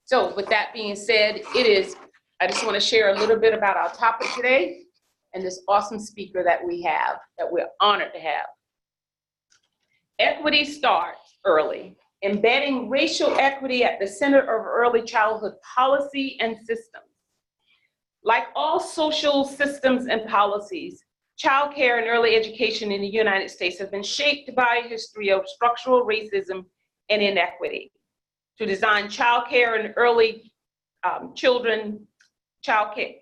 So with that being said, I just want to share a little bit about our topic today and this awesome speaker that we have, that we're honored to have. Equity starts early, embedding racial equity at the center of early childhood policy and systems. Like all social systems and policies, childcare and early education in the United States have been shaped by a history of structural racism and inequity. To design childcare and early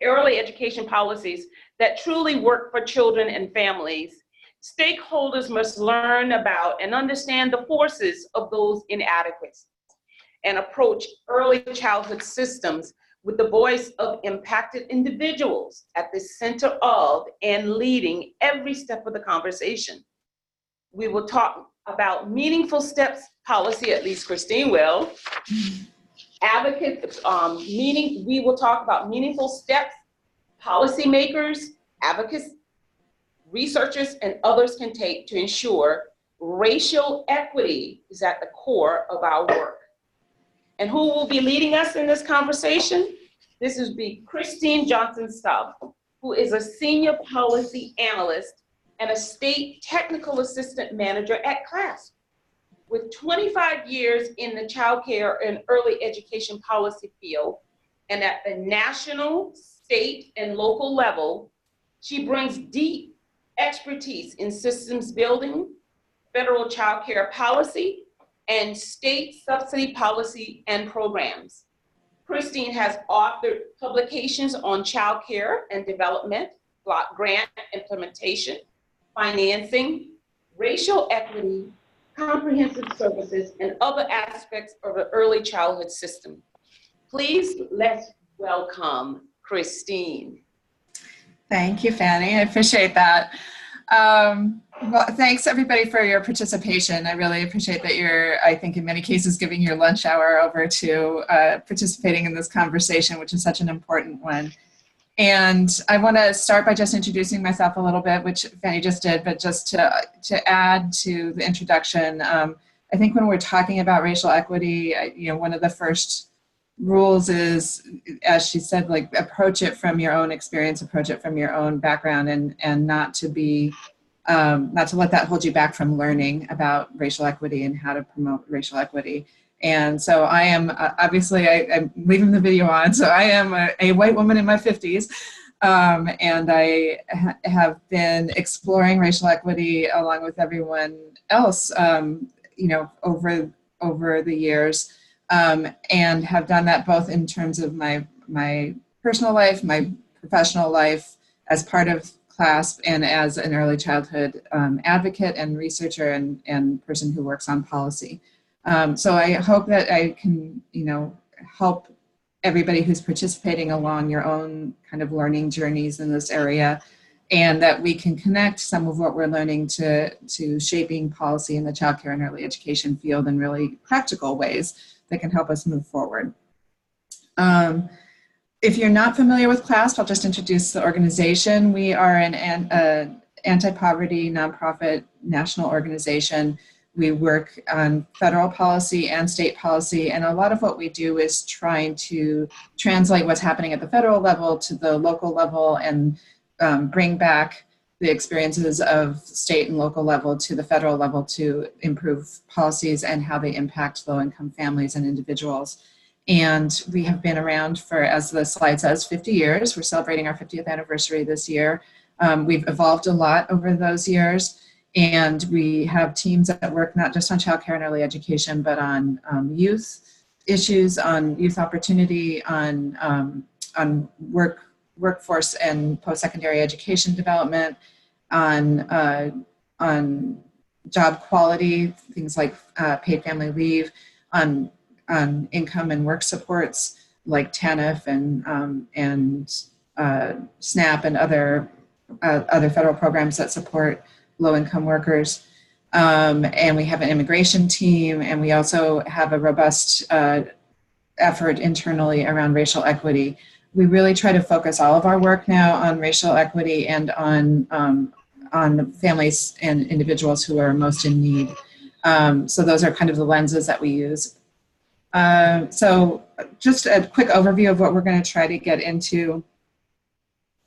early education policies that truly work for children and families, stakeholders must learn about and understand the forces of those inadequacies and approach early childhood systems with the voice of impacted individuals at the center of and leading every step of the conversation. We will talk about meaningful steps policy, at least Christine will. Advocates, we will talk about meaningful steps policymakers, advocates, researchers, and others can take to ensure racial equity is at the core of our work. And who will be leading us in this conversation? This will be Christine Johnson-Staub, who is a senior policy analyst and a state technical assistant manager at CLASP. With 25 years in the childcare and early education policy field, and at the national, state, and local level, she brings deep expertise in systems building, federal childcare policy, and state subsidy policy and programs. Christine has authored publications on childcare and development, block grant implementation, financing, racial equity, comprehensive services, and other aspects of the early childhood system. Please let's welcome Christine. Thank you, Fanny. I appreciate that. Well, thanks everybody for your participation. I really appreciate that you're, I think in many cases, giving your lunch hour over to participating in this conversation, which is such an important one. And I want to start by just introducing myself a little bit, which Fanny just did, but just to add to the introduction, I think when we're talking about racial equity, one of the first rules is, as she said, like approach it from your own experience, approach it from your own background, and not to be, not to let that hold you back from learning about racial equity and how to promote racial equity. And so I am, obviously I'm leaving the video on, so I am a white woman in my 50s, and I have been exploring racial equity along with everyone else, over the years, and have done that both in terms of my personal life, my professional life, as part of CLASP, and as an early childhood advocate and researcher and person who works on policy. So I hope that I can, help everybody who's participating along your own kind of learning journeys in this area, and that we can connect some of what we're learning to shaping policy in the childcare and early education field in really practical ways that can help us move forward. If you're not familiar with CLASP, I'll just introduce the organization. We are an anti-poverty nonprofit national organization. We work on federal policy and state policy, and a lot of what we do is trying to translate what's happening at the federal level to the local level, and bring back the experiences of state and local level to the federal level to improve policies and how they impact low-income families and individuals. And we have been around for, as the slide says, 50 years. We're celebrating our 50th anniversary this year. We've evolved a lot over those years. And we have teams that work not just on childcare and early education, but on youth issues, on youth opportunity, on workforce and post-secondary education development, on job quality, things like paid family leave, on income and work supports like TANF and SNAP and other federal programs that support low-income workers, and we have an immigration team, and we also have a robust effort internally around racial equity. We really try to focus all of our work now on racial equity and on families and individuals who are most in need. So those are kind of the lenses that we use. So just a quick overview of what we're going to try to get into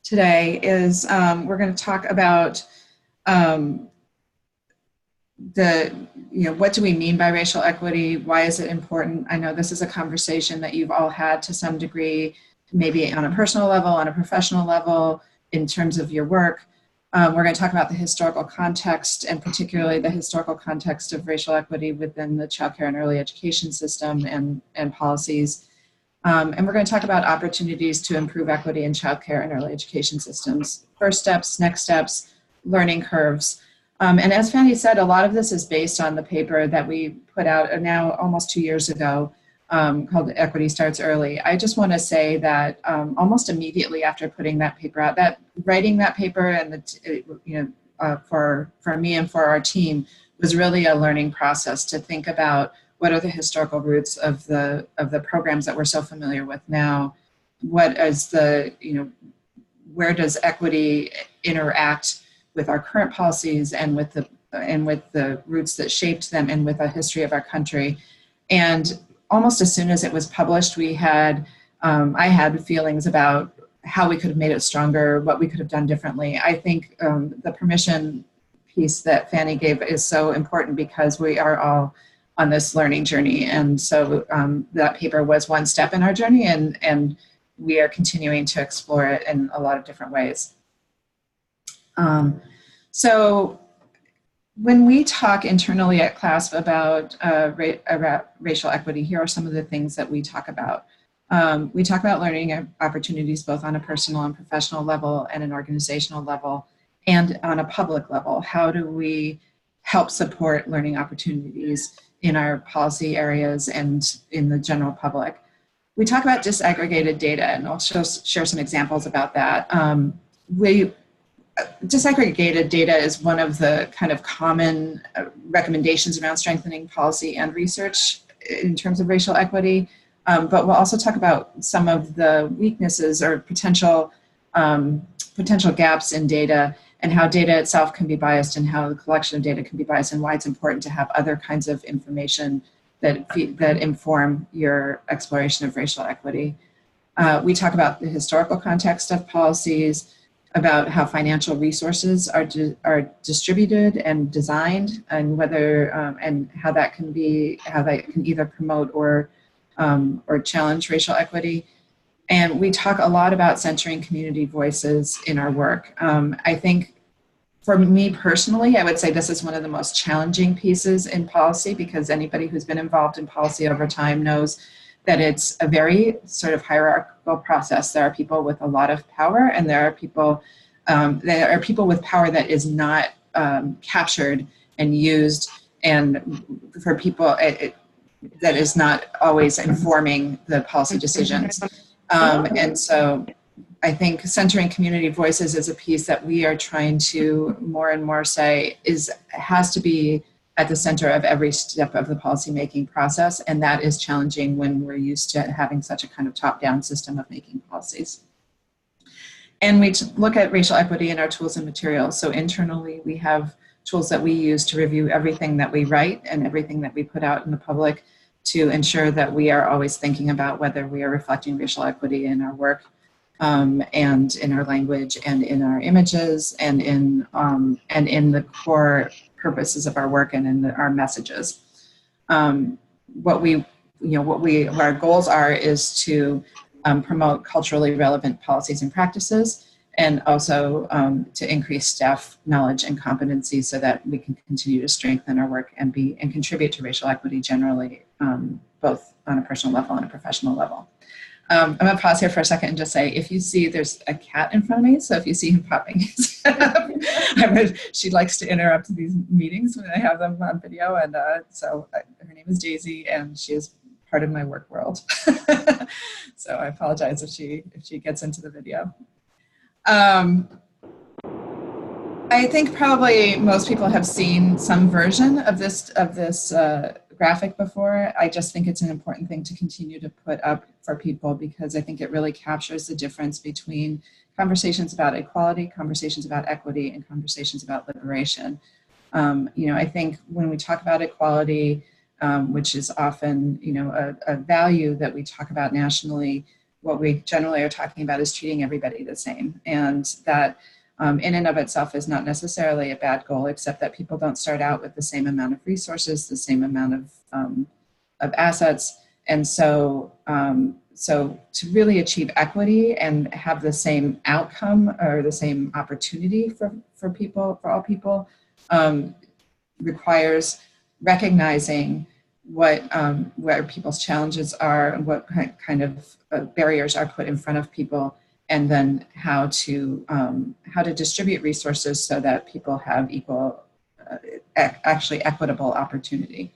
today is we're going to talk about what do we mean by racial equity? Why is it important? I know this is a conversation that you've all had to some degree, maybe on a personal level, on a professional level, in terms of your work. We're going to talk about the historical context, and particularly the historical context of racial equity within the childcare and early education system and policies. And we're going to talk about opportunities to improve equity in childcare and early education systems. First steps, next steps, learning curves. And as Fanny said, a lot of this is based on the paper that we put out now almost 2 years ago called Equity Starts Early. I just want to say that almost immediately after putting that paper out, writing that paper and for me and for our team was really a learning process to think about what are the historical roots of the programs that we're so familiar with now. What is where does equity interact with our current policies and with the roots that shaped them and with a history of our country. And almost as soon as it was published, I had feelings about how we could have made it stronger, what we could have done differently. I think the permission piece that Fanny gave is so important because we are all on this learning journey. And so that paper was one step in our journey, and we are continuing to explore it in a lot of different ways. So when we talk internally at CLASP about racial equity, here are some of the things that we talk about. We talk about learning opportunities both on a personal and professional level and an organizational level and on a public level. How do we help support learning opportunities in our policy areas and in the general public? We talk about disaggregated data, and I'll share some examples about that. Disaggregated data is one of the kind of common recommendations around strengthening policy and research in terms of racial equity, but we'll also talk about some of the weaknesses or potential gaps in data and how data itself can be biased and how the collection of data can be biased and why it's important to have other kinds of information that inform your exploration of racial equity. We talk about the historical context of policies, about how financial resources are distributed and designed, and whether and how that can either promote or challenge racial equity. And we talk a lot about centering community voices in our work. I think for me personally, I would say this is one of the most challenging pieces in policy, because anybody who's been involved in policy over time knows that it's a very sort of hierarchical process. There are people with a lot of power, and there are people with power that is not captured and used, and for people that is not always informing the policy decisions. And so I think centering community voices is a piece that we are trying to more and more say has to be at the center of every step of the policymaking process, and that is challenging when we're used to having such a kind of top-down system of making policies. And we look at racial equity in our tools and materials. So internally, we have tools that we use to review everything that we write and everything that we put out in the public to ensure that we are always thinking about whether we are reflecting racial equity in our work and in our language and in our images and in the core purposes of our work and in our messages. What our goals are is to promote culturally relevant policies and practices, and also to increase staff knowledge and competency so that we can continue to strengthen our work and contribute to racial equity generally, both on a personal level and a professional level. I'm going to pause here for a second and just say, if you see, there's a cat in front of me, so if you see him popping his head up, she likes to interrupt these meetings when I have them on video, and so her name is Daisy, and she is part of my work world. So I apologize if she gets into the video. I think probably most people have seen some version of this graphic before. I just think it's an important thing to continue to put up for people, because I think it really captures the difference between conversations about equality, conversations about equity, and conversations about liberation. I think when we talk about equality, which is often, a value that we talk about nationally. What we generally are talking about is treating everybody the same. And that in and of itself is not necessarily a bad goal, except that people don't start out with the same amount of resources, the same amount of assets. And so, so to really achieve equity and have the same outcome or the same opportunity for people, for all people, requires recognizing where people's challenges are and what kind of barriers are put in front of people, and then how to distribute resources so that people have equal, actually equitable opportunity.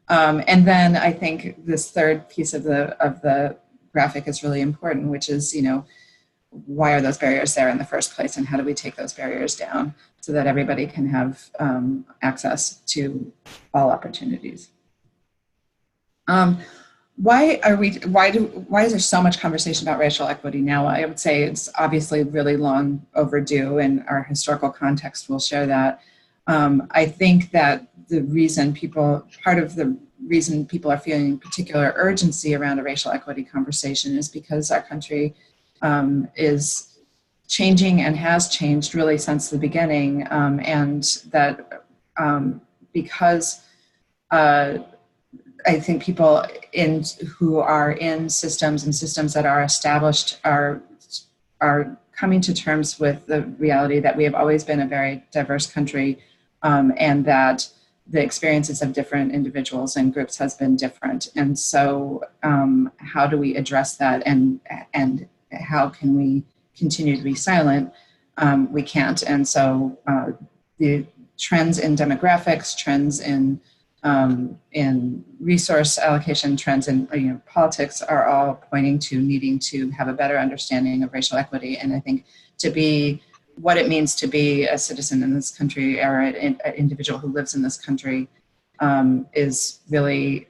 And then I think this third piece of the graphic is really important, which is, why are those barriers there in the first place, and how do we take those barriers down so that everybody can have access to all opportunities. Why is there so much conversation about racial equity now? I would say it's obviously really long overdue, and our historical context will share that. I think that part of the reason people are feeling particular urgency around a racial equity conversation is because our country is changing and has changed really since the beginning, and that because I think people who are in systems and systems that are established are coming to terms with the reality that we have always been a very diverse country, and that the experiences of different individuals and groups has been different. And so how do we address that, and how can we continue to be silent? We can't. And so the trends in demographics, trends in resource allocation, trends in politics are all pointing to needing to have a better understanding of racial equity. And I think to be what it means to be a citizen in this country, or an individual who lives in this country, is really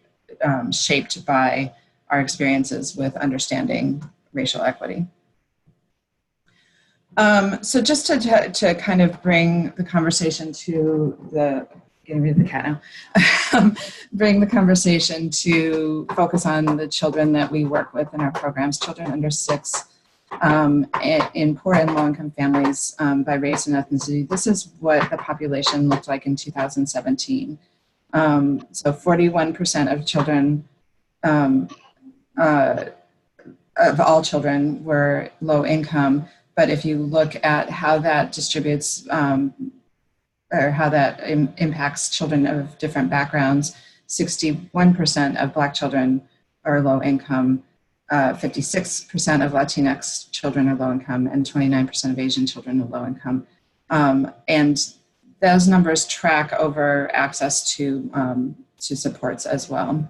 shaped by our experiences with understanding racial equity. So just to kind of bring the conversation to getting rid of the cat now, bring the conversation to focus on the children that we work with in our programs, children under 6, in poor and low-income families by race and ethnicity. This is what the population looked like in 2017. So 41% of children, of all children, were low income. But if you look at how that distributes, or how that impacts children of different backgrounds, 61% of Black children are low income, 56% of Latinx children are low income, and 29% of Asian children are low income. And those numbers track over access to supports as well.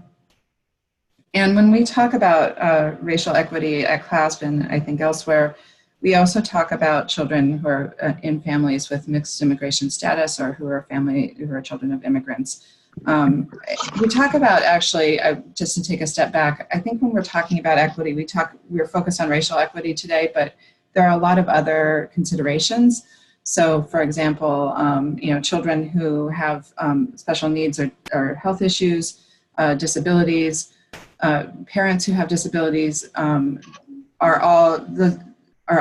And when we talk about racial equity at CLASP, and I think elsewhere, we also talk about children who are in families with mixed immigration status, or who are children of immigrants. We talk about, actually, just to take a step back, I think when we're talking about equity, we're focused on racial equity today, but there are a lot of other considerations. So, for example, children who have special needs or health issues, disabilities, parents who have disabilities, are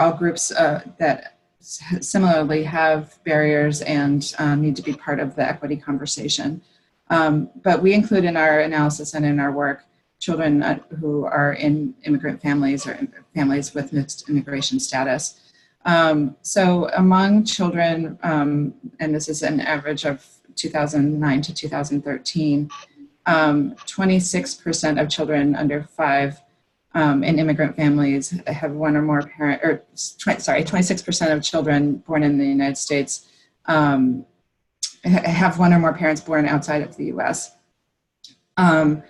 all groups that similarly have barriers and need to be part of the equity conversation. But we include in our analysis and in our work children who are in immigrant families or families with mixed immigration status. So among children, and this is an average of 2009 to 2013, 26% of children under 5 in immigrant families have one or more parent, 26% of children born in the United States have one or more parents born outside of the US. And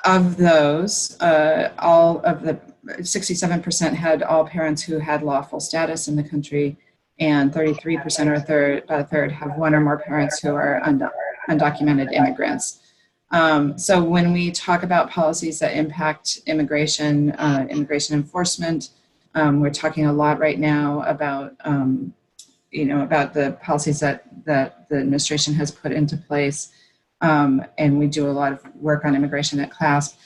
of those, all of the 67% had all parents who had lawful status in the country, and 33% or about a third have one or more parents who are undocumented immigrants. So when we talk about policies that impact immigration, immigration enforcement, we're talking a lot right now about, about the policies that the administration has put into place and we do a lot of work on immigration at CLASP.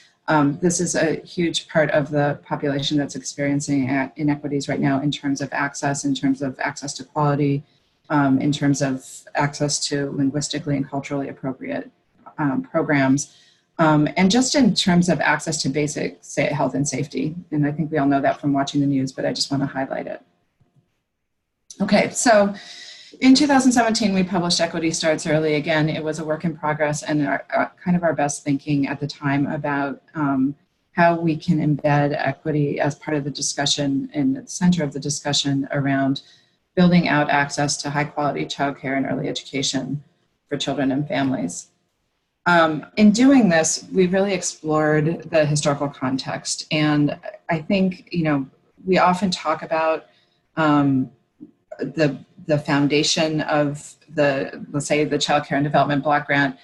This is a huge part of the population that's experiencing inequities right now in terms of access to quality, in terms of access to linguistically and culturally appropriate programs, and just in terms of access to basic health and safety. And I think we all know that from watching the news, but I just want to highlight it. Okay, so in 2017, we published Equity Starts Early. Again, it was a work in progress and kind of our best thinking at the time about how we can embed equity as part of the discussion in the center of the discussion around building out access to high quality childcare and early education for children and families. In doing this, we really explored the historical context. And I think, we often talk about the foundation of let's say the Childcare and Development Block Grant,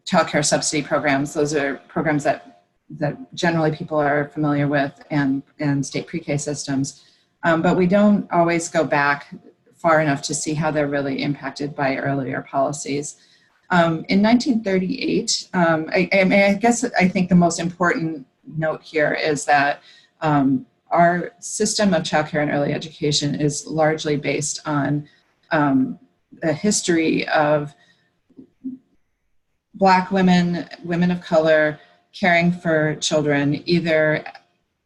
childcare subsidy programs. Those are programs that generally people are familiar with, and state pre-K systems. But we don't always go back far enough to see how they're really impacted by earlier policies. In 1938, I think the most important note here is that our system of childcare and early education is largely based on a history of Black women, women of color, caring for children either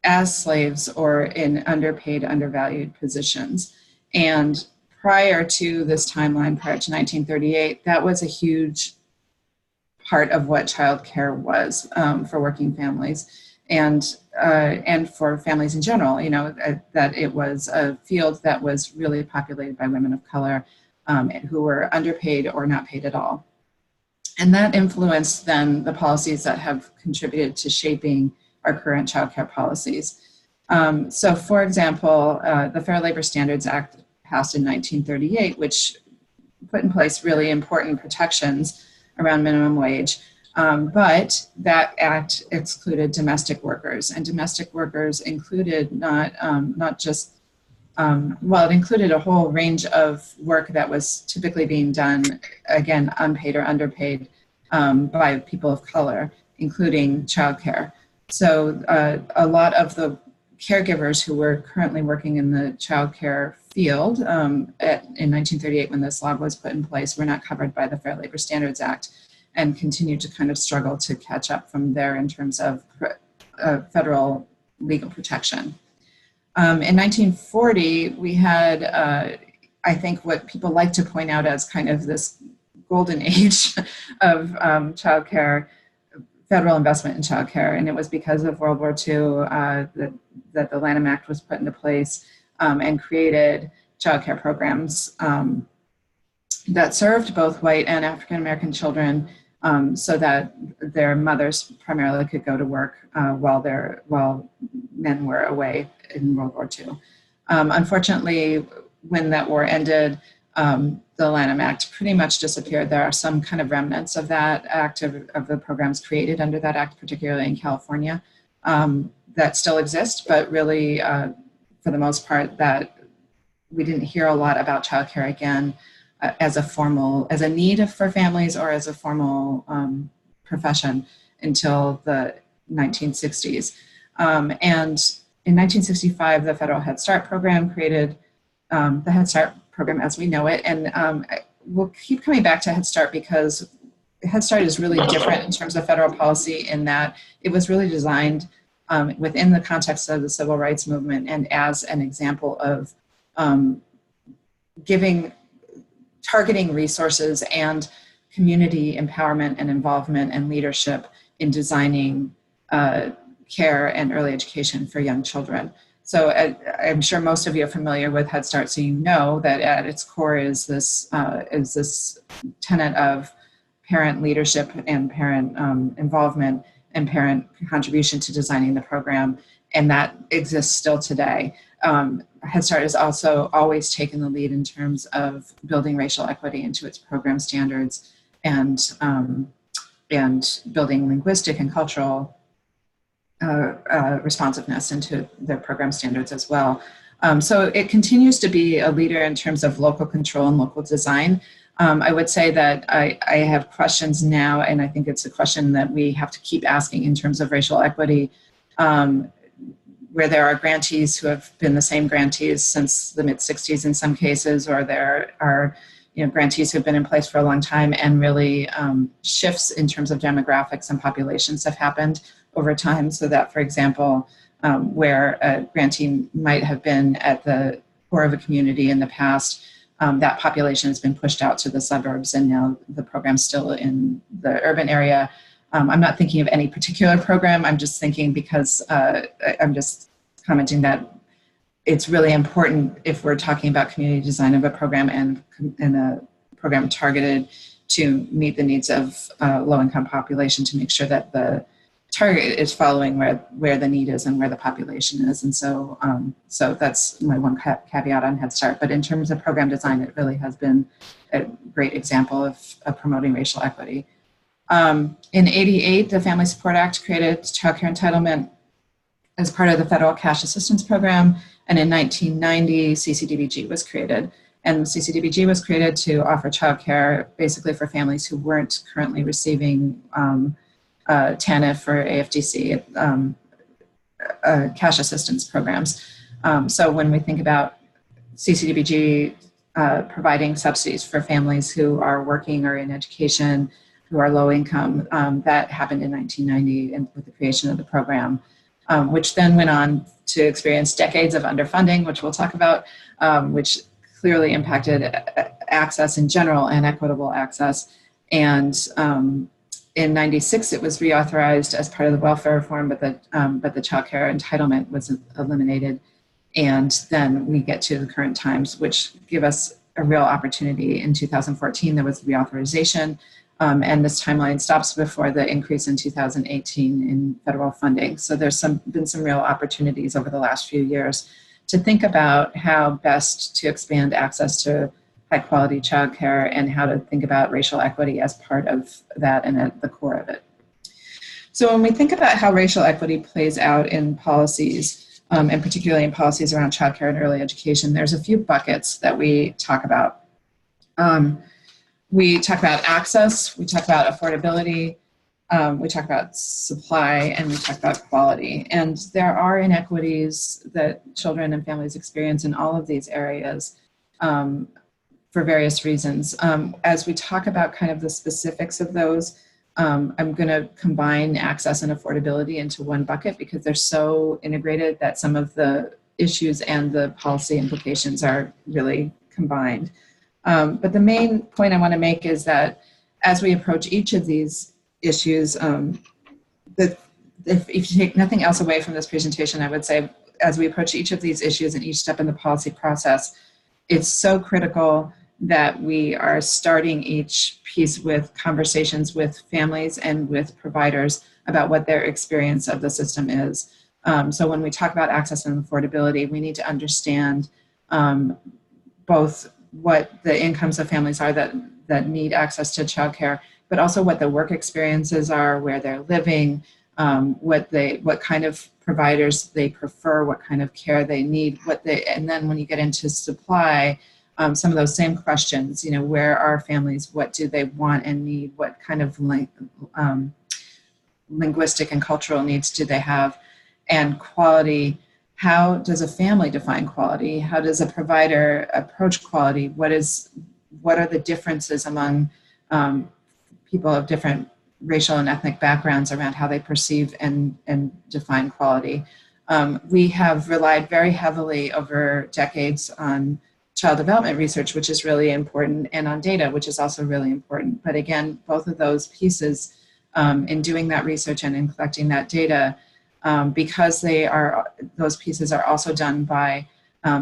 as slaves or in underpaid, undervalued positions. And prior to this timeline, prior to 1938, that was a huge part of what childcare was for working families. And for families in general, that it was a field that was really populated by women of color who were underpaid or not paid at all. And that influenced then the policies that have contributed to shaping our current childcare policies. So for example, the Fair Labor Standards Act passed in 1938, which put in place really important protections around minimum wage. But that act excluded domestic workers, and domestic workers included not just, it included a whole range of work that was typically being done, again, unpaid or underpaid by people of color, including childcare. So a lot of the caregivers who were currently working in the childcare field in 1938 when this law was put in place were not covered by the Fair Labor Standards Act, and continue to kind of struggle to catch up from there in terms of federal legal protection. In 1940, we had, I think, what people like to point out as kind of this golden age of childcare, federal investment in childcare, and it was because of World War II that the Lanham Act was put into place and created childcare programs that served both white and African American children, so that their mothers primarily could go to work while men were away in World War II. Unfortunately, when that war ended, the Lanham Act pretty much disappeared. There are some kind of remnants of that act, of the programs created under that act, particularly in California, that still exist, but really, for the most part, that we didn't hear a lot about childcare again as a need for families or as a formal profession until the 1960s. And in 1965, the federal Headstart program created the Headstart program as we know it. And we'll keep coming back to Headstart because Headstart is really different in terms of federal policy in that it was really designed within the context of the civil rights movement and as an example of targeting resources and community empowerment and involvement and leadership in designing care and early education for young children. So I'm sure most of you are familiar with Headstart, so you know that at its core is this tenet of parent leadership and parent involvement and parent contribution to designing the program, and that exists still today. Headstart has also always taken the lead in terms of building racial equity into its program standards and building linguistic and cultural responsiveness into their program standards as well. So it continues to be a leader in terms of local control and local design, I would say that I have questions now, and I think it's a question that we have to keep asking in terms of racial equity, where there are grantees who have been the same grantees since the mid-60s in some cases, or there are grantees who have been in place for a long time, and really shifts in terms of demographics and populations have happened over time, so that, for example, where a grantee might have been at the core of a community in the past, that population has been pushed out to the suburbs, and now the program's still in the urban area. I'm not thinking of any particular program. I'm just thinking because I'm just commenting that it's really important if we're talking about community design of a program and a program targeted to meet the needs of low-income population, to make sure that the target is following where the need is and where the population is. And so so that's my one caveat on Head Start. But in terms of program design, it really has been a great example of promoting racial equity. In '88, the Family Support Act created childcare entitlement as part of the federal cash assistance program. And in 1990, Ccdbg was created. And Ccdbg was created to offer childcare basically for families who weren't currently receiving TANF or AFDC, cash assistance programs. So when we think about Ccdbg providing subsidies for families who are working or in education, who are low income, that happened in 1990 and with the creation of the program, which then went on to experience decades of underfunding, which we'll talk about, which clearly impacted access in general and equitable access. And in '96, it was reauthorized as part of the welfare reform, but the childcare entitlement was eliminated. And then we get to the current times, which give us a real opportunity. In 2014, there was reauthorization, and this timeline stops before the increase in 2018 in federal funding. So there's been some real opportunities over the last few years to think about how best to expand access to high-quality childcare and how to think about racial equity as part of that and at the core of it. So when we think about how racial equity plays out in policies, and particularly in policies around childcare and early education, there's a few buckets that we talk about. We talk about access, we talk about affordability, we talk about supply, and we talk about quality. And there are inequities that children and families experience in all of these areas for various reasons. As we talk about kind of the specifics of those, I'm going to combine access and affordability into one bucket because they're so integrated that some of the issues and the policy implications are really combined. But the main point I want to make is that as we approach each of these issues, if you take nothing else away from this presentation, I would say as we approach each of these issues and each step in the policy process, it's so critical that we are starting each piece with conversations with families and with providers about what their experience of the system is. So when we talk about access and affordability, we need to understand both what the incomes of families are that need access to childcare, but also what the work experiences are, where they're living, what kind of providers they prefer, what kind of care they need, and then when you get into supply, some of those same questions, where are families, what do they want and need, what kind of linguistic and cultural needs do they have, and quality. How does a family define quality? How does a provider approach quality? What are the differences among people of different racial and ethnic backgrounds around how they perceive and define quality? We have relied very heavily over decades on child development research, which is really important, and on data, which is also really important. But again, both of those pieces, in doing that research and in collecting that data, because those pieces are also done by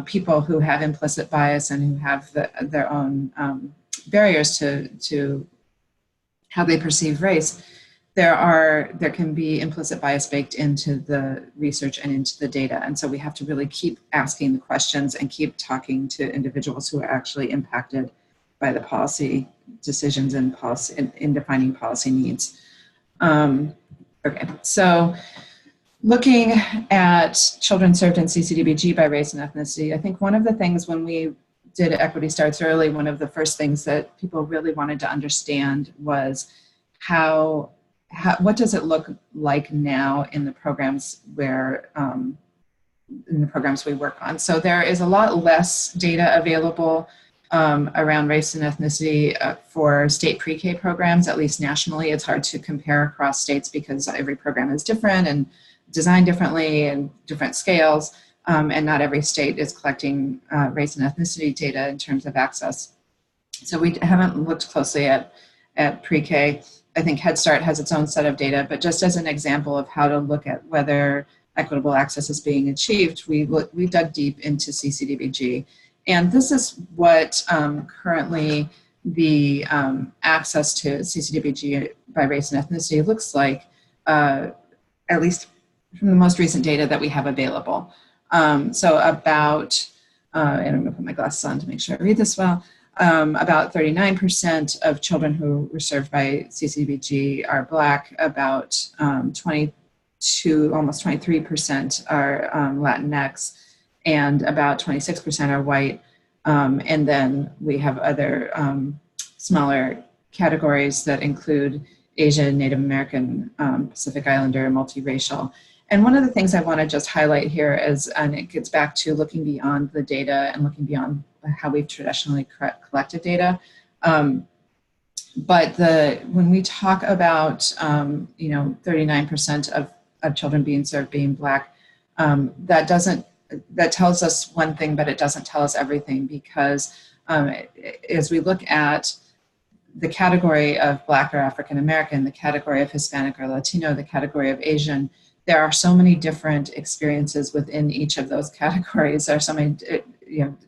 people who have implicit bias and who have their own barriers to how they perceive race, there can be implicit bias baked into the research and into the data. And so we have to really keep asking the questions and keep talking to individuals who are actually impacted by the policy decisions and policy in defining policy needs. Okay, so looking at children served in Ccdbg by race and ethnicity, I think one of the things when we did Equity Starts Early, one of the first things that people really wanted to understand was what does it look like now in the programs where in the programs we work on. So there is a lot less data available around race and ethnicity for state pre-K programs, at least nationally. It's hard to compare across states because every program is different and designed differently and different scales. And not every state is collecting race and ethnicity data in terms of access. So we haven't looked closely at pre-K. I think Headstart has its own set of data, but just as an example of how to look at whether equitable access is being achieved, we dug deep into Ccdbg. And this is what currently the access to Ccdbg by race and ethnicity looks like, at least from the most recent data that we have available. So about, and I'm going to put my glasses on to make sure I read this well, about 39% of children who were served by Ccdbg are Black, about 22, almost 23% are Latinx, and about 26% are white. And then we have other smaller categories that include Asian, Native American, Pacific Islander, multiracial. And one of the things I want to just highlight here is, and it gets back to looking beyond the data and looking beyond how we've traditionally collected data. But when we talk about 39% of children being served being Black, that tells us one thing, but it doesn't tell us everything, because as we look at the category of Black or African American, the category of Hispanic or Latino, the category of Asian, there are so many different experiences within each of those categories. There are so many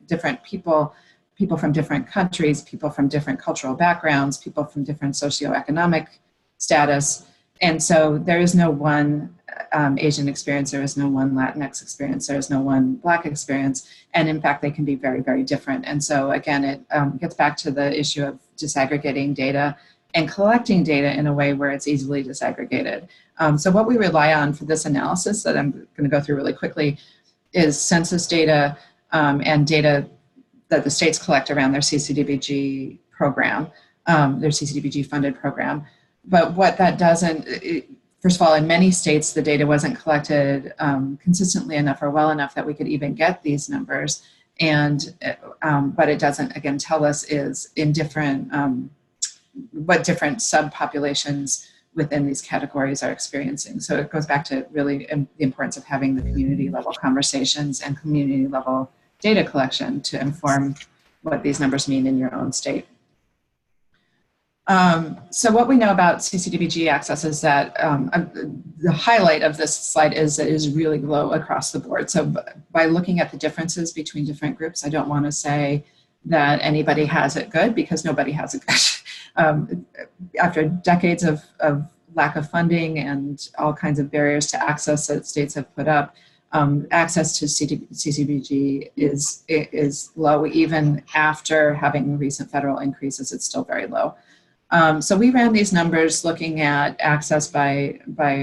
different people from different countries, people from different cultural backgrounds, people from different socioeconomic status. And so there is no one Asian experience, there is no one Latinx experience, there is no one Black experience. And in fact, they can be very, very different. And so again, it gets back to the issue of disaggregating data and collecting data in a way where it's easily disaggregated. So what we rely on for this analysis that I'm going to go through really quickly is census data and data that the states collect around their Ccdbg program, their Ccdbg funded program. But what that doesn't, first of all, in many states, the data wasn't collected consistently enough or well enough that we could even get these numbers. And what it doesn't, again, tell us is in different, what different subpopulations within these categories are experiencing. So it goes back to really the importance of having the community level conversations and community level data collection to inform what these numbers mean in your own state. So what we know about Ccdbg access is that the highlight of this slide is that it is really low across the board. So by looking at the differences between different groups, I don't want to say that anybody has it good, because nobody has it good. After decades of lack of funding and all kinds of barriers to access that states have put up, access to Ccdbg is low. Even after having recent federal increases, it's still very low. So we ran these numbers looking at access by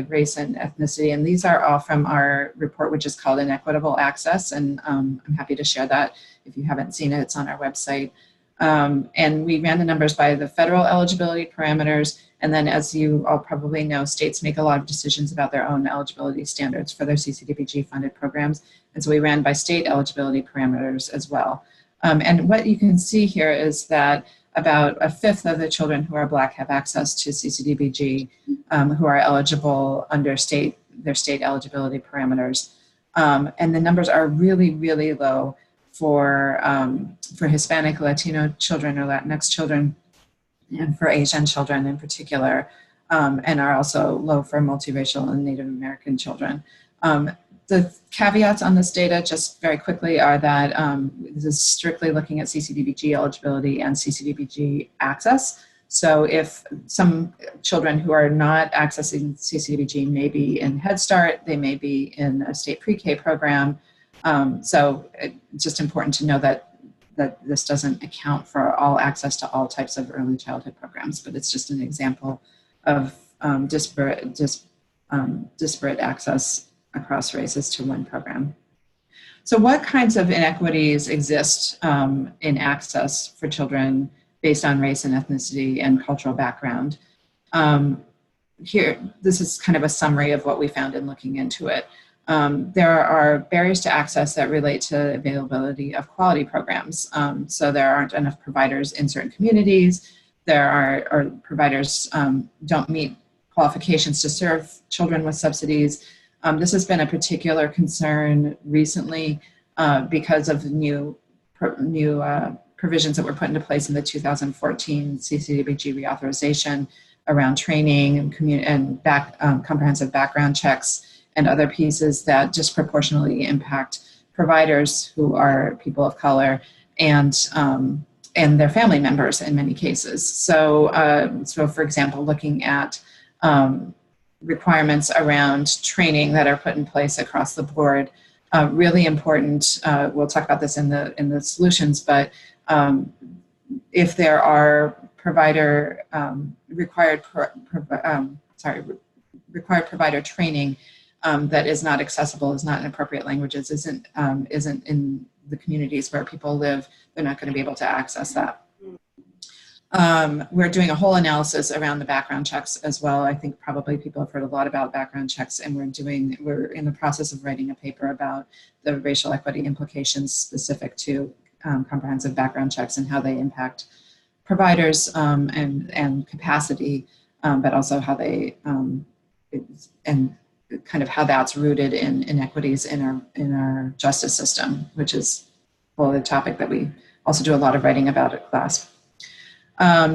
race and ethnicity, and these are all from our report, which is called Equitable Access, and I'm happy to share that. If you haven't seen it, it's on our website. And we ran the numbers by the federal eligibility parameters, and then, as you all probably know, states make a lot of decisions about their own eligibility standards for their Ccdbg funded programs, and so we ran by state eligibility parameters as well. And what you can see here is that about a fifth of the children who are Black have access to Ccdbg, who are eligible under their state eligibility parameters. And the numbers are really, really low for Hispanic, Latino children or Latinx children, and for Asian children in particular, and are also low for multiracial and Native American children. The caveats on this data, just very quickly, are that this is strictly looking at Ccdbg eligibility and Ccdbg access. So if some children who are not accessing Ccdbg may be in Headstart, they may be in a state pre-K program. So it's just important to know that this doesn't account for all access to all types of early childhood programs, but it's just an example of disparate access across races to one program. So what kinds of inequities exist in access for children based on race and ethnicity and cultural background? Here, this is kind of a summary of what we found in looking into it. There are barriers to access that relate to availability of quality programs. So there aren't enough providers in certain communities. Or providers don't meet qualifications to serve children with subsidies. This has been a particular concern recently because of new provisions that were put into place in the 2014 Ccdbg reauthorization around training and comprehensive background checks and other pieces that disproportionately impact providers who are people of color and their family members in many cases. So for example, looking at requirements around training that are put in place across the board, really important. We'll talk about this in the solutions, but if there are required provider training that is not accessible, is not in appropriate languages, isn't in the communities where people live, they're not going to be able to access that. We're doing a whole analysis around the background checks as well. I think probably people have heard a lot about background checks, and we're in the process of writing a paper about the racial equity implications specific to comprehensive background checks and how they impact providers and capacity, but also how they and kind of how that's rooted in inequities in our justice system, which is a topic that we also do a lot of writing about at class.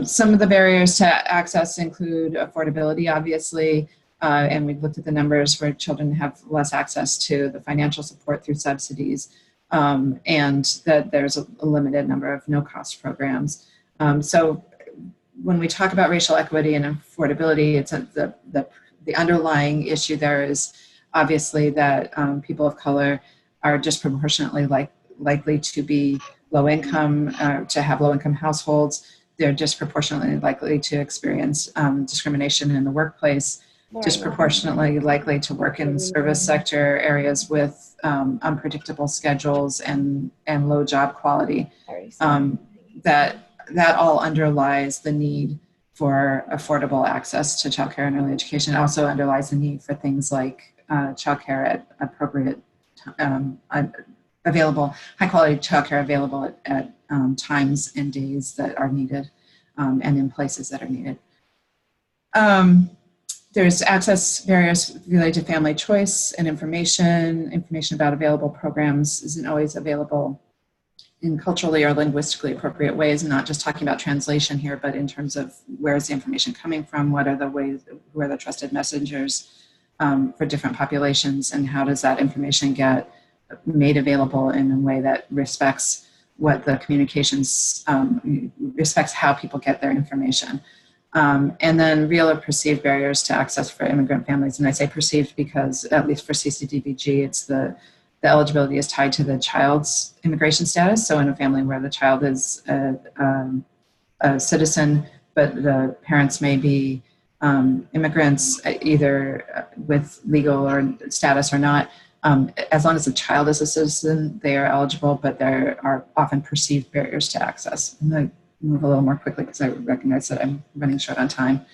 Some of the barriers to access include affordability, obviously, and we've looked at the numbers where children have less access to the financial support through subsidies, and that there's a limited number of no-cost programs. So when we talk about racial equity and affordability, it's the underlying issue there is obviously that people of color are disproportionately likely to be low income, to have low income households. They're disproportionately likely to experience discrimination in the workplace, disproportionately likely to work in service sector areas with unpredictable schedules and low job quality. That all underlies the need for affordable access to childcare and early education. It also underlies the need for things like childcare at appropriate, available, high quality childcare available at times and days that are needed and in places that are needed. There's access barriers related to family choice and information about available programs isn't always available in culturally or linguistically appropriate ways, and not just talking about translation here, but in terms of where is the information coming from, what are the ways, who are the trusted messengers for different populations, and how does that information get made available in a way that respects what the communications, respects how people get their information. And then real or perceived barriers to access for immigrant families. And I say perceived because, at least for Ccdbg, it's the eligibility is tied to the child's immigration status. So in a family where the child is a citizen, but the parents may be immigrants, either with legal or status or not, as long as the child is a citizen, they are eligible, but there are often perceived barriers to access. I'm going to move a little more quickly because I recognize that I'm running short on time.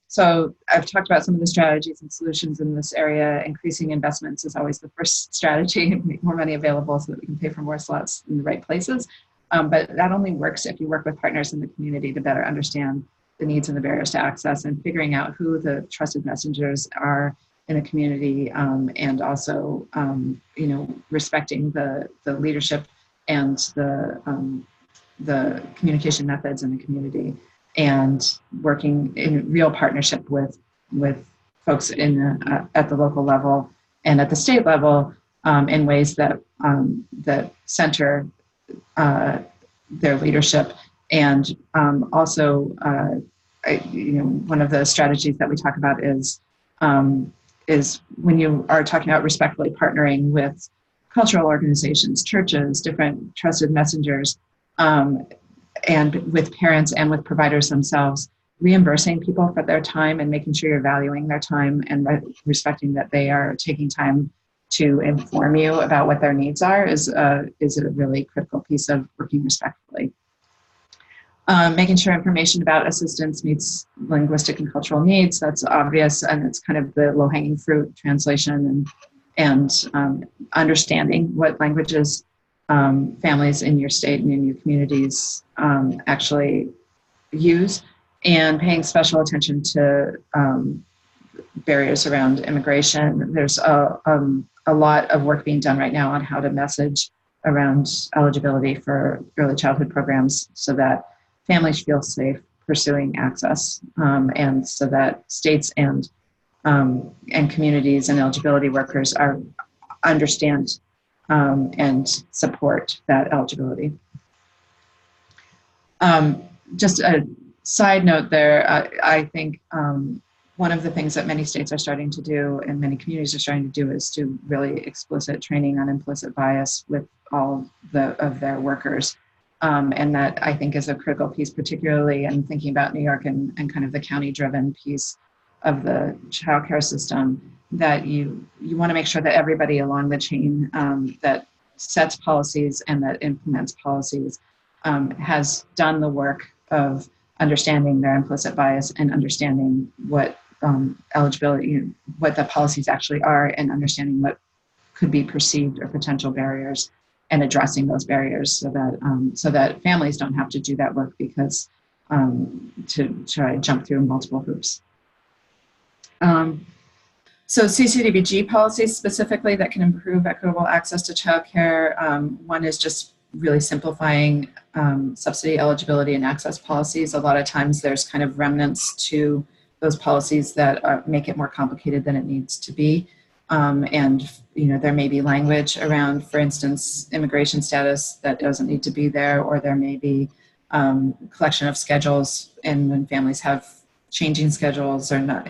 So I've talked about some of the strategies and solutions in this area. Increasing investments is always the first strategy, make more money available so that we can pay for more slots in the right places. But that only works if you work with partners in the community to better understand the needs and the barriers to access, and figuring out who the trusted messengers are in a community, and also, respecting the leadership and the communication methods in the community, and working in real partnership with folks at the local level and at the state level in ways that center their leadership. And also, one of the strategies that we talk about is when you are talking about respectfully partnering with cultural organizations, churches, different trusted messengers, and with parents and with providers themselves, reimbursing people for their time and making sure you're valuing their time and respecting that they are taking time to inform you about what their needs are is a really critical piece of working respectfully. Making sure information about assistance meets linguistic and cultural needs, that's obvious, and it's kind of the low-hanging fruit, translation and understanding what languages families in your state and in your communities actually use, and paying special attention to barriers around immigration. There's a lot of work being done right now on how to message around eligibility for early childhood programs so that families feel safe pursuing access, and so that states and communities and eligibility workers understand and support that eligibility. Just a side note there, I think one of the things that many states are starting to do and many communities are starting to do is to really explicit training on implicit bias with all of their workers. And that I think is a critical piece, particularly in thinking about New York and kind of the county-driven piece of the childcare system, that you want to make sure that everybody along the chain that sets policies and that implements policies has done the work of understanding their implicit bias and understanding what eligibility, what the policies actually are, and understanding what could be perceived or potential barriers, and addressing those barriers so that families don't have to do that work because to try to jump through multiple hoops. So Ccdbg policies specifically that can improve equitable access to childcare. One is just really simplifying subsidy eligibility and access policies. A lot of times there's kind of remnants to those policies that make it more complicated than it needs to be. And there may be language around, for instance, immigration status that doesn't need to be there, or there may be collection of schedules, and when families have changing schedules or not,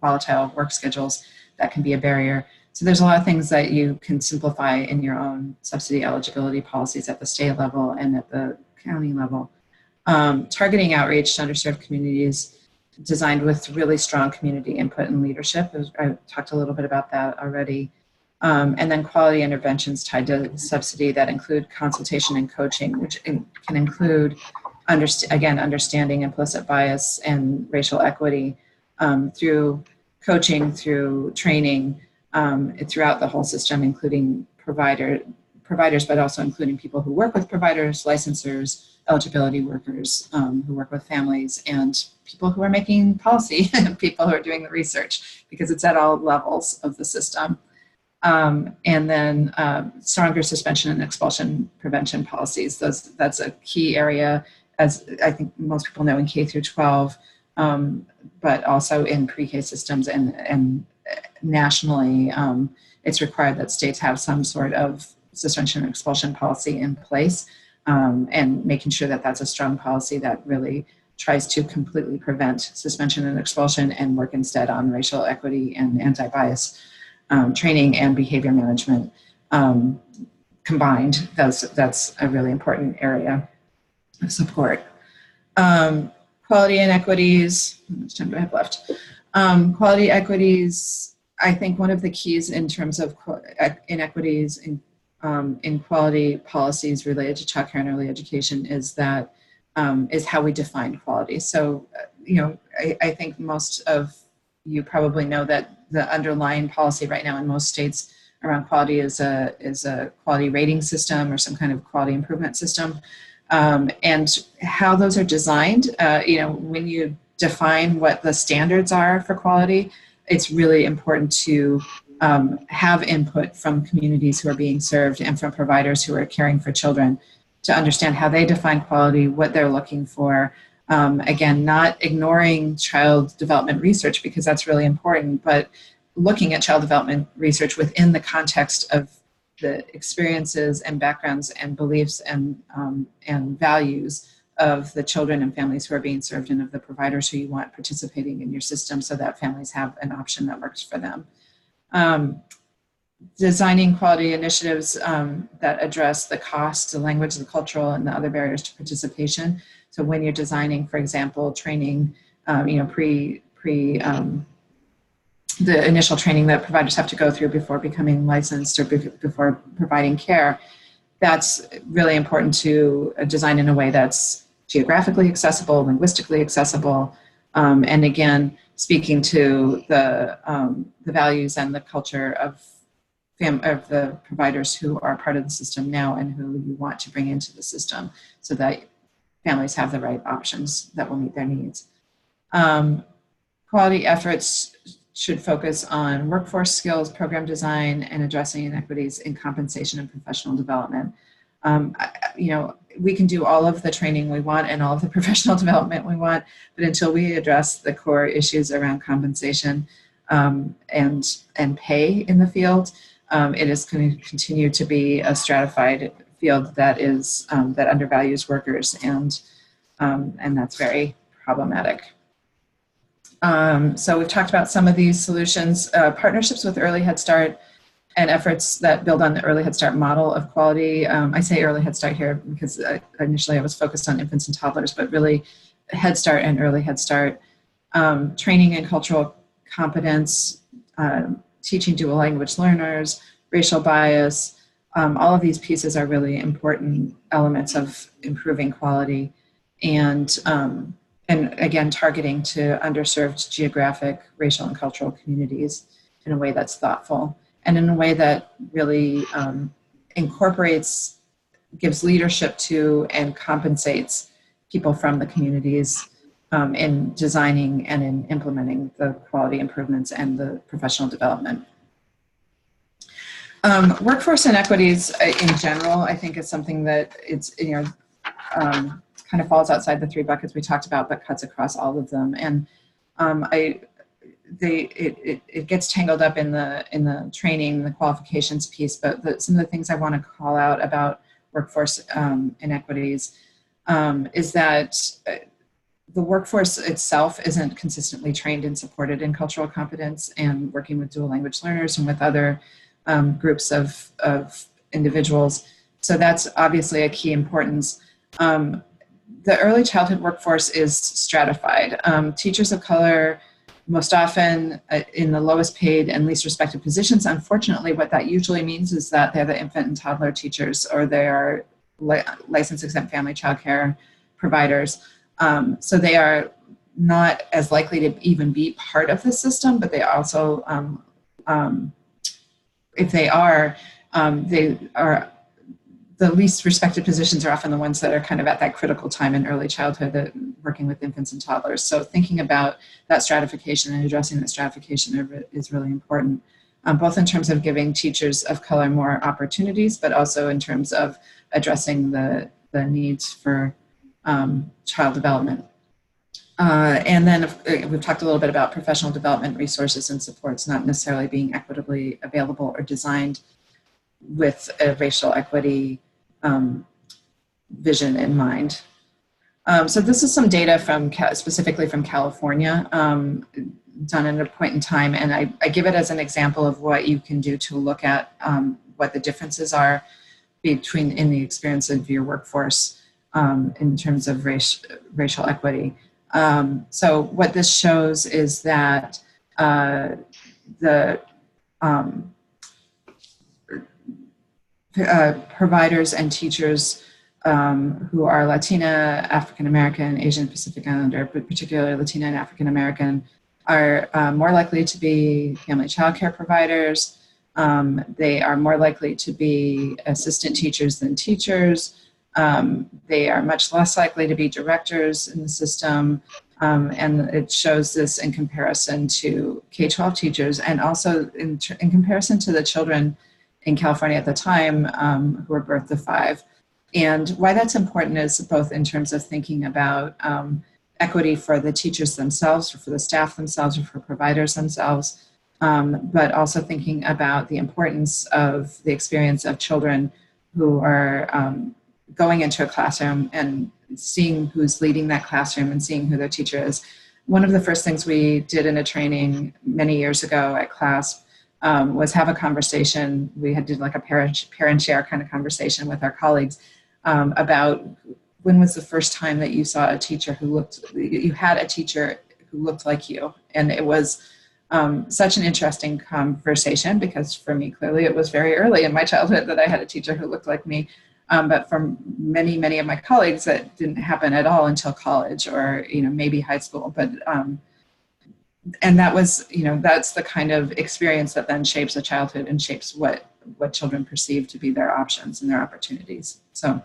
volatile work schedules, that can be a barrier. So there's a lot of things that you can simplify in your own subsidy eligibility policies at the state level and at the county level. Targeting outreach to underserved communities, designed with really strong community input and leadership. I talked a little bit about that already. And then quality interventions tied to subsidy that include consultation and coaching, which can include, understanding implicit bias and racial equity through coaching, through training, throughout the whole system, including providers, but also including people who work with providers, licensors, eligibility workers who work with families, and people who are making policy, people who are doing the research, because it's at all levels of the system. And then stronger suspension and expulsion prevention policies. That's a key area, as I think most people know, in K through 12, but also in pre-K systems and nationally. It's required that states have some sort of suspension and expulsion policy in place, and making sure that that's a strong policy that really tries to completely prevent suspension and expulsion and work instead on racial equity and anti-bias training and behavior management combined. That's a really important area of support. Quality inequities, how much time do I have left? Quality equities, I think one of the keys in terms of inequities in quality policies related to childcare and early education is how we define quality. So, I think most of you probably know that the underlying policy right now in most states around quality is a quality rating system or some kind of quality improvement system. And how those are designed, when you define what the standards are for quality, it's really important to have input from communities who are being served and from providers who are caring for children to understand how they define quality, what they're looking for. Again, not ignoring child development research, because that's really important, but looking at child development research within the context of the experiences and backgrounds and beliefs and values of the children and families who are being served and of the providers who you want participating in your system, so that families have an option that works for them. Designing quality initiatives that address the cost, the language, the cultural, and the other barriers to participation. So when you're designing, for example, training, the initial training that providers have to go through before becoming licensed or before providing care, that's really important to design in a way that's geographically accessible, linguistically accessible, and again, speaking to the values and the culture of the providers who are part of the system now and who you want to bring into the system so that families have the right options that will meet their needs. Quality efforts should focus on workforce skills, program design, and addressing inequities in compensation and professional development. You know, we can do all of the training we want and all of the professional development we want, but until we address the core issues around compensation and pay in the field, it is going to continue to be a stratified field that is that undervalues workers, and that's very problematic. So we've talked about some of these solutions, partnerships with Early Head Start and efforts that build on the Early Head Start model of quality. I say Early Head Start here because initially I was focused on infants and toddlers, but really Head Start and Early Head Start, training and cultural competence, teaching dual language learners, racial bias. All of these pieces are really important elements of improving quality, and again, targeting to underserved geographic, racial, and cultural communities in a way that's thoughtful and in a way that really incorporates, gives leadership to, and compensates people from the communities in designing and in implementing the quality improvements and the professional development. Workforce inequities in general, I think, is something that it's, you know, kind of falls outside the three buckets we talked about, but cuts across all of them. And it gets tangled up in the training, the qualifications piece. But some of the things I want to call out about workforce inequities is that the workforce itself isn't consistently trained and supported in cultural competence and working with dual language learners and with other groups of individuals. So that's obviously a key importance. The early childhood workforce is stratified. Teachers of color, most often in the lowest paid and least respected positions. Unfortunately, what that usually means is that they're the infant and toddler teachers, or they are licensed exempt family childcare providers. So they are not as likely to even be part of the system, but they also, if they are the least respected positions are often the ones that are kind of at that critical time in early childhood, working with infants and toddlers. So thinking about that stratification and addressing that stratification is really important, both in terms of giving teachers of color more opportunities, but also in terms of addressing the needs for child development. And then we've talked a little bit about professional development resources and supports not necessarily being equitably available or designed with a racial equity vision in mind. So this is some data from specifically from California, done at a point in time, and I give it as an example of what you can do to look at what the differences are in the experience of your workforce in terms of racial equity. So what this shows is that the providers and teachers who are Latina, African American, Asian Pacific Islander, but particularly Latina and African American, are more likely to be family childcare providers. They are more likely to be assistant teachers than teachers. They are much less likely to be directors in the system. And it shows this in comparison to K-12 teachers, and also in comparison to the children in California at the time who were birthed to 5. And why that's important is both in terms of thinking about equity for the teachers themselves, or for the staff themselves, or for providers themselves, but also thinking about the importance of the experience of children who are going into a classroom and seeing who's leading that classroom and seeing who their teacher is. One of the first things we did in a training many years ago at CLASP was have a conversation. We had did like a parent share kind of conversation with our colleagues about when was the first time that you saw a teacher who had a teacher who looked like you. And it was Such an interesting conversation, because for me, clearly it was very early in my childhood that I had a teacher who looked like me. But for many, many of my colleagues, that didn't happen at all until college, or, maybe high school. But, and that was, that's the kind of experience that then shapes a childhood and shapes what children perceive to be their options and their opportunities. So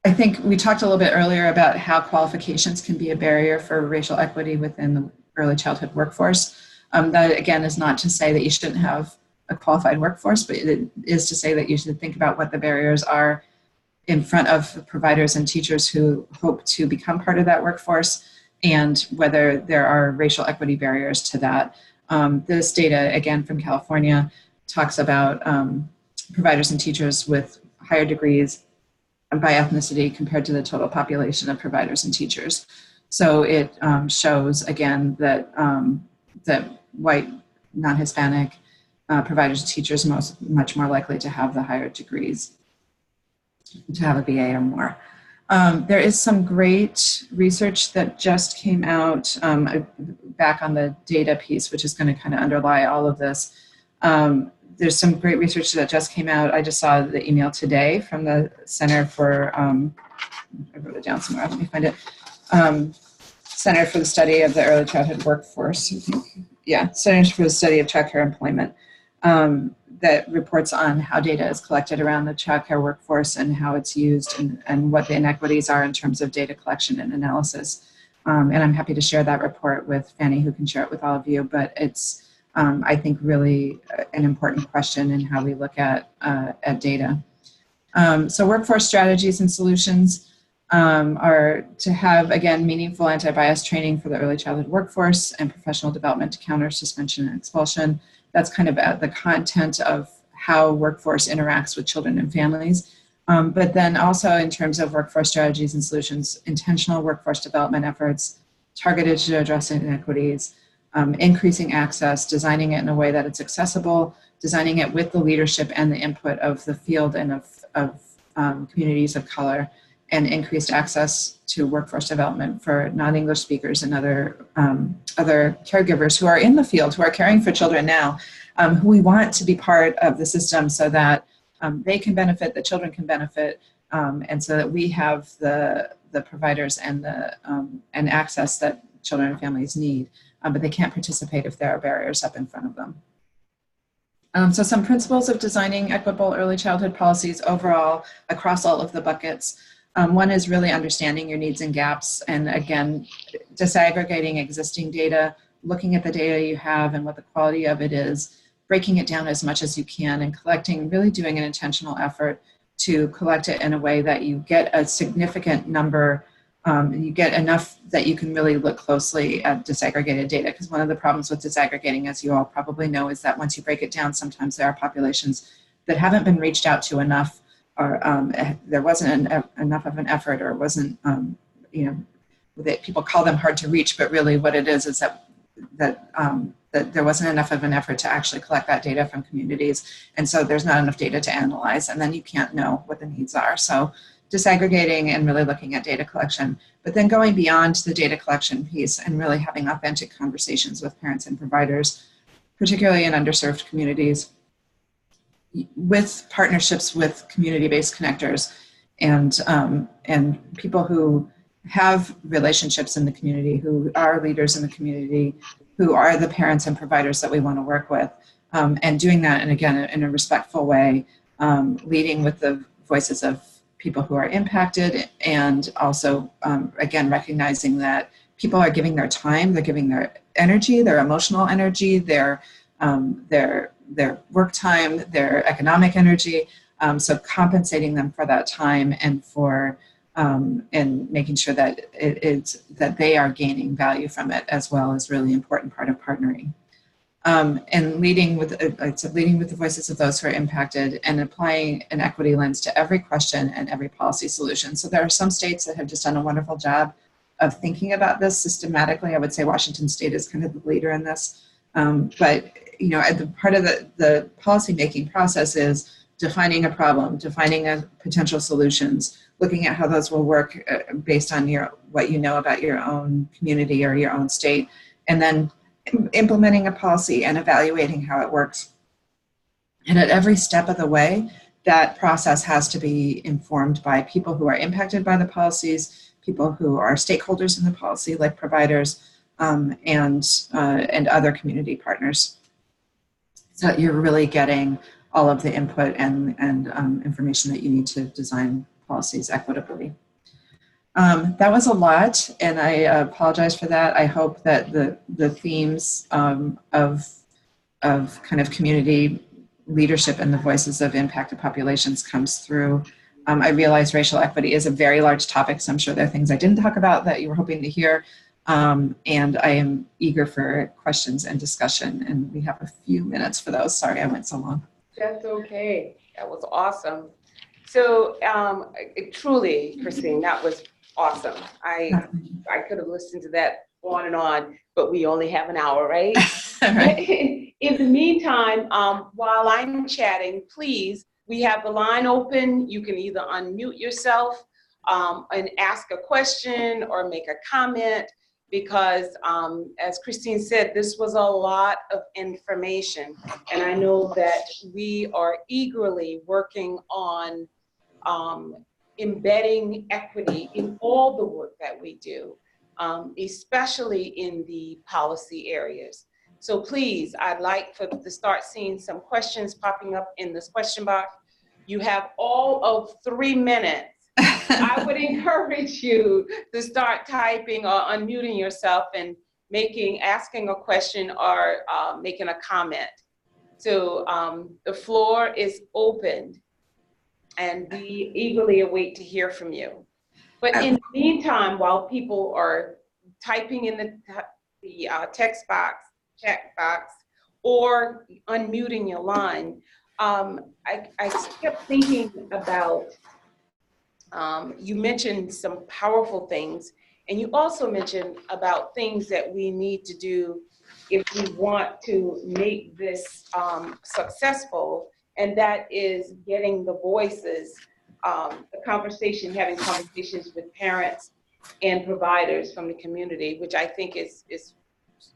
I think we talked a little bit earlier about how qualifications can be a barrier for racial equity within the early childhood workforce. That, again, is not to say that you shouldn't have a qualified workforce, but it is to say that you should think about what the barriers are in front of providers and teachers who hope to become part of that workforce, and whether there are racial equity barriers to that. This data, again, from California, talks about providers and teachers with higher degrees by ethnicity compared to the total population of providers and teachers. So it shows, again, that white, non-Hispanic providers and teachers much more likely to have the higher degrees, to have a BA or more. There is some great research that just came out back on the data piece, which is going to kind of underlie all of this. There's some great research that just came out. I just saw the email today from the Center for, I wrote it down somewhere, let me find it. Center for the Study of the Early Childhood Workforce, I think. Yeah, Center for the Study of Childcare Employment, that reports on how data is collected around the childcare workforce and how it's used, and what the inequities are in terms of data collection and analysis. And I'm happy to share that report with Fanny, who can share it with all of you, but it's, I think, really an important question in how we look at data. So workforce strategies and solutions are to have, again, meaningful anti-bias training for the early childhood workforce and professional development to counter suspension and expulsion. That's kind of at the content of how workforce interacts with children and families. But then also in terms of workforce strategies and solutions, intentional workforce development efforts targeted to address inequities, increasing access, designing it in a way that it's accessible, designing it with the leadership and the input of the field and of communities of color, and increased access to workforce development for non-English speakers and other caregivers who are in the field, who are caring for children now, who we want to be part of the system so that they can benefit, the children can benefit, and so that we have the providers and and access that children and families need, but they can't participate if there are barriers up in front of them. So some principles of designing equitable early childhood policies overall across all of the buckets. One is really understanding your needs and gaps, and again, disaggregating existing data, looking at the data you have and what the quality of it is, breaking it down as much as you can, and collecting, really doing an intentional effort to collect it in a way that you get a significant number, you get enough that you can really look closely at disaggregated data. Because one of the problems with disaggregating, as you all probably know, is that once you break it down, sometimes there are populations that haven't been reached out to enough, or there wasn't enough of an effort, or wasn't, people call them hard to reach, but really what it is that there wasn't enough of an effort to actually collect that data from communities. And so there's not enough data to analyze, and then you can't know what the needs are. So disaggregating and really looking at data collection, but then going beyond the data collection piece and really having authentic conversations with parents and providers, particularly in underserved communities, with partnerships with community-based connectors and people who have relationships in the community, who are leaders in the community, who are the parents and providers that we want to work with, and doing that, and again, in a respectful way, leading with the voices of people who are impacted, and also, again, recognizing that people are giving their time, they're giving their energy, their emotional energy, their work time, their economic energy, so compensating them for that time and for and making sure that that they are gaining value from it as well is really important part of partnering. And leading with the voices of those who are impacted, and applying an equity lens to every question and every policy solution. So there are some states that have just done a wonderful job of thinking about this systematically. I would say Washington State is kind of the leader in this. But at the part of the policy making process is defining a problem, defining potential solutions, looking at how those will work based on what you know about your own community or your own state, and then implementing a policy and evaluating how it works. And at every step of the way, that process has to be informed by people who are impacted by the policies, people who are stakeholders in the policy, like providers, and other community partners. So you're really getting all of the input and information that you need to design policies equitably. That was a lot, and I apologize for that. I hope that the themes of kind of community leadership and the voices of impacted populations comes through. I realize racial equity is a very large topic, so I'm sure there are things I didn't talk about that you were hoping to hear. And I am eager for questions and discussion, and we have a few minutes for those. Sorry I went so long. That's okay. That was awesome. So truly, Christine, that was awesome. I could have listened to that on and on, but we only have an hour, right? Right. In the meantime, while I'm chatting, please, we have the line open. You can either unmute yourself and ask a question or make a comment, because as Christine said, this was a lot of information. And I know that we are eagerly working on embedding equity in all the work that we do, especially in the policy areas. So please, I'd like to start seeing some questions popping up in this question box. You have all of 3 minutes. I would encourage you to start typing or unmuting yourself and asking a question or making a comment. So the floor is open, and we eagerly await to hear from you. But in the meantime, while people are typing in the text box, chat box, or unmuting your line, I kept thinking about, you mentioned some powerful things, and you also mentioned about things that we need to do if we want to make this successful, and that is getting the voices, having conversations with parents and providers from the community, which I think is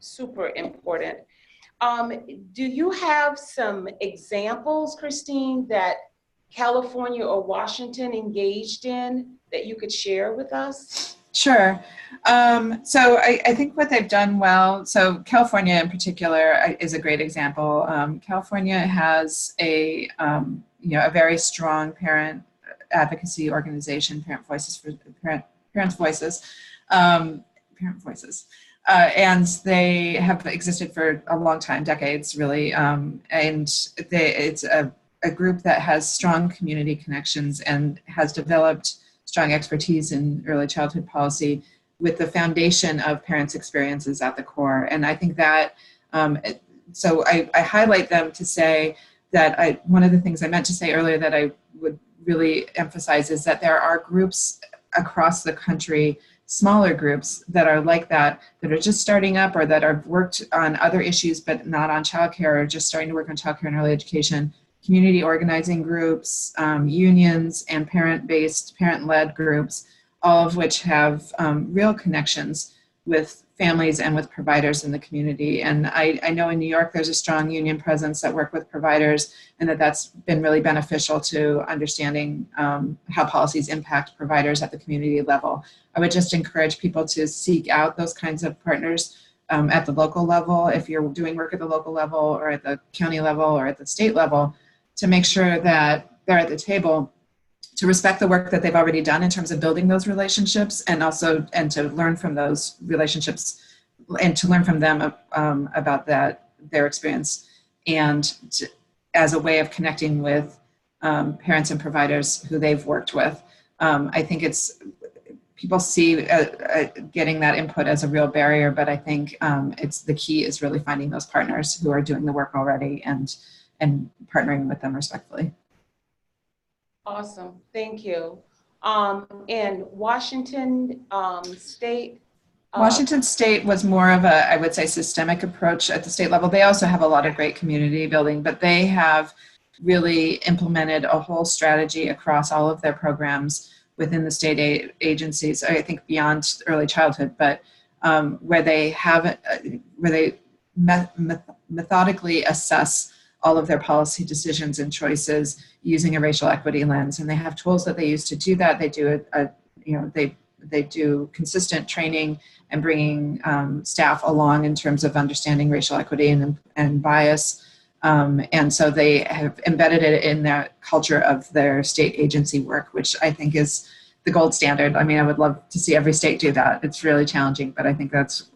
super important. Do you have some examples, Christine, that California or Washington engaged in that you could share with us? Sure. So I think what they've done well, so California in particular is a great example. California has a very strong parent advocacy organization, Parents Voices, and they have existed for a long time, decades really, and it's a group that has strong community connections and has developed strong expertise in early childhood policy with the foundation of parents' experiences at the core. And I think that, so I highlight them to say that one of the things I meant to say earlier that I would really emphasize is that there are groups across the country, smaller groups that are like that are just starting up, or that are worked on other issues but not on childcare, or just starting to work on childcare and early education, community organizing groups, unions, and parent-led groups, all of which have real connections with families and with providers in the community. And I know in New York there's a strong union presence that work with providers, and that's been really beneficial to understanding how policies impact providers at the community level. I would just encourage people to seek out those kinds of partners at the local level, if you're doing work at the local level or at the county level or at the state level, to make sure that they're at the table, to respect the work that they've already done in terms of building those relationships, and to learn from those relationships and to learn from them about their experience, and as a way of connecting with parents and providers who they've worked with. I think people see getting that input as a real barrier, but I think the key is really finding those partners who are doing the work already and partnering with them respectfully. Awesome, thank you. And Washington State? Washington State was more of a, I would say, systemic approach at the state level. They also have a lot of great community building, but they have really implemented a whole strategy across all of their programs within the state agencies, I think beyond early childhood, but where they have, where they methodically assess all of their policy decisions and choices using a racial equity lens. And they have tools that they use to do that. They do they do consistent training and bringing staff along in terms of understanding racial equity and bias. And so they have embedded it in the culture of their state agency work, which I think is the gold standard. I mean, I would love to see every state do that. It's really challenging, but I think that's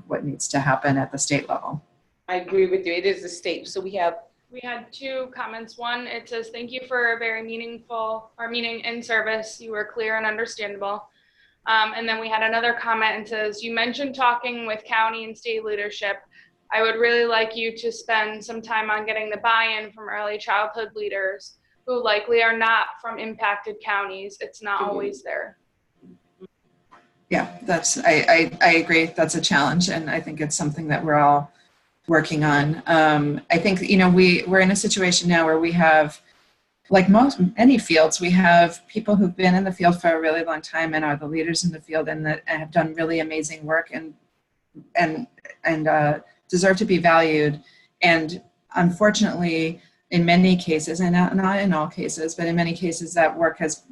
what needs to happen at the state level. I agree with you. It is the state. So we had 2 comments. One, it says, thank you for a very meaningful meaning in service. You were clear and understandable. And then we had another comment and says, you mentioned talking with county and state leadership. I would really like you to spend some time on getting the buy-in from early childhood leaders who likely are not from impacted counties. It's not always there. Yeah, I agree. That's a challenge. And I think it's something that we're all working on. I think, we're in a situation now where we have, like many fields, we have people who've been in the field for a really long time and are the leaders in the field and that have done really amazing work and deserve to be valued. And unfortunately, in many cases, and not in all cases, but in many cases, that work has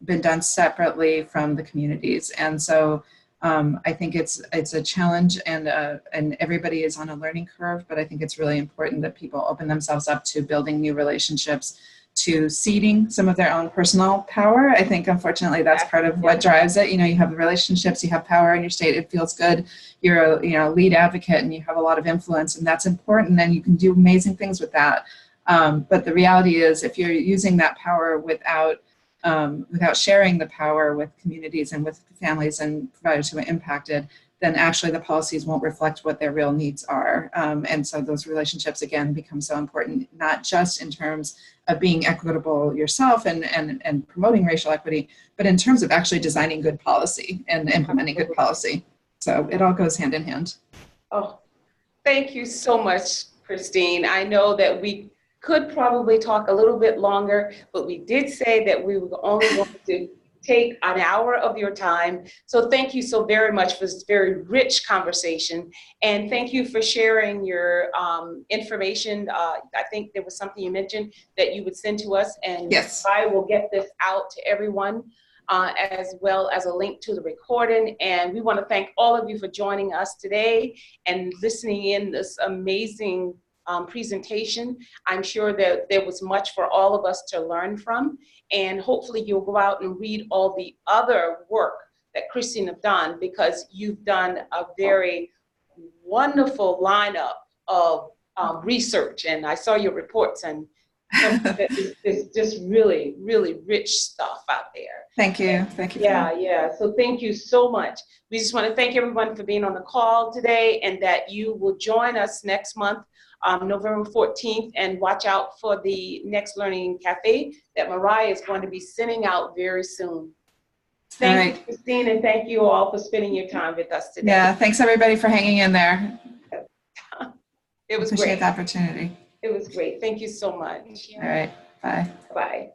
been done separately from the communities. And so I think it's a challenge and everybody is on a learning curve, but I think it's really important that people open themselves up to building new relationships, to ceding some of their own personal power. I think, unfortunately, that's part of what drives it. You have relationships, you have power in your state, it feels good. You're a lead advocate and you have a lot of influence, and that's important, and you can do amazing things with that. But the reality is, if you're using that power without sharing the power with communities and with families and providers who are impacted, then actually the policies won't reflect what their real needs are. And so those relationships, again, become so important, not just in terms of being equitable yourself and promoting racial equity, but in terms of actually designing good policy and implementing good policy. So it all goes hand in hand. Oh, thank you so much, Christine. I know that we could probably talk a little bit longer, but we did say that we were only going to take an hour of your time. So thank you so very much for this very rich conversation. And thank you for sharing your information. I think there was something you mentioned that you would send to us, and yes, I will get this out to everyone, as well as a link to the recording. And we want to thank all of you for joining us today and listening in this amazing presentation. I'm sure that there was much for all of us to learn from, and hopefully you'll go out and read all the other work that Christine have done, because you've done a very wonderful lineup of research, and I saw your reports, and it's just really, really rich stuff out there. Thank you. Thank you. Yeah. So thank you so much. We just want to thank everyone for being on the call today, and that you will join us next month, November 14th, and watch out for the next Learning Cafe that Mariah is going to be sending out very soon. Thank you, Christine, and thank you all for spending your time with us today. Yeah, thanks everybody for hanging in there. It was Appreciate great. the opportunity. It was great. Thank you so much. All right, bye. Bye.